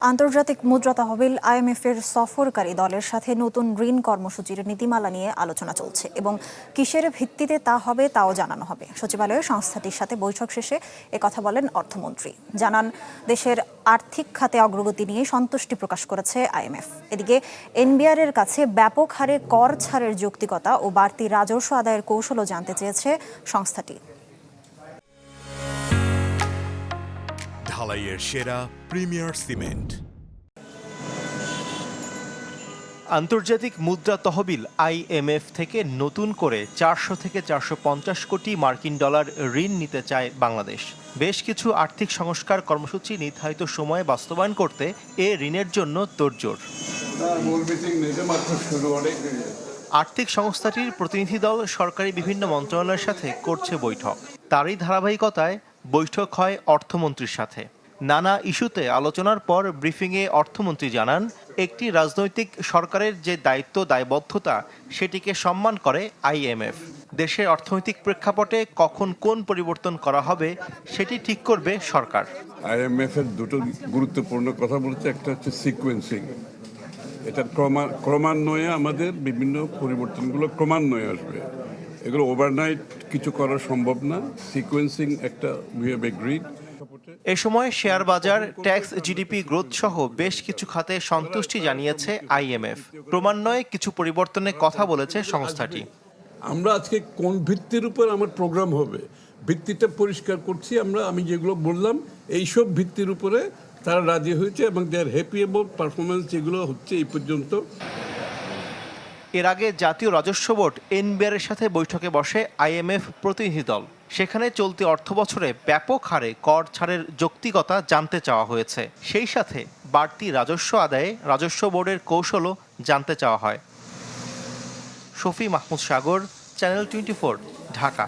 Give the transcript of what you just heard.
আন্তর্জাতিক মুদ্রা তহবিল আইএমএফ-এর সফরকারী দলের সাথে নতুন ঋণ কর্মসূচির নীতিমালা নিয়ে আলোচনা চলছে এবং কিসের ভিত্তিতে তা হবে তাও জানানো হবে। সচিবালয়ে সংস্থাটির সাথে বৈঠক শেষে একথা বলেন অর্থমন্ত্রী। জানান, দেশের আর্থিক খাতে অগ্রগতি নিয়ে সন্তুষ্টি প্রকাশ করেছে আইএমএফ। এদিকে এনবিআর-এর কাছে ব্যাপক হারে কর ছাড়ের যৌক্তিকতা ও বাড়তি রাজস্ব আদায়ের কৌশলও জানতে চেয়েছে সংস্থাটি। ঢালাইয়ের সেরা প্রিমিয়ার সিমেন্ট। আন্তর্জাতিক মুদ্রা তহবিল আইএমএফ থেকে নতুন করে 400 থেকে 450 কোটি মার্কিন ডলার ঋণ নিতে চায় বাংলাদেশ। বেশ কিছু আর্থিক সংস্কার কর্মসূচি নির্ধারিত সময়ে বাস্তবায়ন করতে এ ঋণের জন্য তোড়জোড়। আর্থিক সংস্থাটির প্রতিনিধি দল সরকারি বিভিন্ন মন্ত্রণালয়ের সাথে করছে বৈঠক। তারই ধারাবাহিকতায় বৈঠক হয় অর্থমন্ত্রীর সাথে। নানা ইস্যুতে আলোচনার পর ব্রিফিংয়ে অর্থমন্ত্রী জানান, একটি রাজনৈতিক সরকারের যে দায়িত্ব দায়বদ্ধতা সেটিকে সম্মান করে আইএমএফ। দেশের অর্থনৈতিক প্রেক্ষাপটে কখন কোন পরিবর্তন করা হবে সেটি ঠিক করবে সরকার। আইএমএফ এর দুটো গুরুত্বপূর্ণ কথা বলছে, একটা হচ্ছে সিকোয়েন্সিং। এটা ক্রমান্বয়ে আমাদের বিভিন্ন পরিবর্তনগুলো ক্রমান্বয়ে আসবে, এগুলো ওভারনাইট কিছু করা সম্ভব না। সিকোয়েন্সিং একটা উই হ্যাভ এগ্রিড। এ সময় শেয়ার বাজার, ট্যাক্স, জিডিপি গ্রোথ সহ বেশ কিছু খাতে সন্তুষ্টি জানিয়েছে আইএমএফ। ক্রমান্বয়ে কিছু পরিবর্তনের কথা বলেছে সংস্থাটি। আমরা আজকে কোন ভিত্তির উপর আমার প্রোগ্রাম হবে, ভিত্তিটা পরিষ্কার করছি। আমি যেগুলো বললাম এইসব ভিত্তির উপরে তারা রাজি হয়েছে এবং দে আর হ্যাপি অ্যাবাউট পারফরমেন্স যেগুলো হচ্ছে এই পর্যন্ত। এর আগে জাতীয় রাজস্ব বোর্ড এনবিআর-এর সাথে বৈঠকে বসে আইএমএফ প্রতিনিধি দল। সেখানে চলতি অর্থবছরে ব্যাপক হারে কর ছাড়ের যৌক্তিকতা জানতে চাওয়া হয়েছে। সেই সাথে বাড়তি রাজস্ব আদায়ে রাজস্ব বোর্ডের কৌশলও জানতে চাওয়া হয়। শফি মাহমুদ সাগর, চ্যানেল 24, ঢাকা।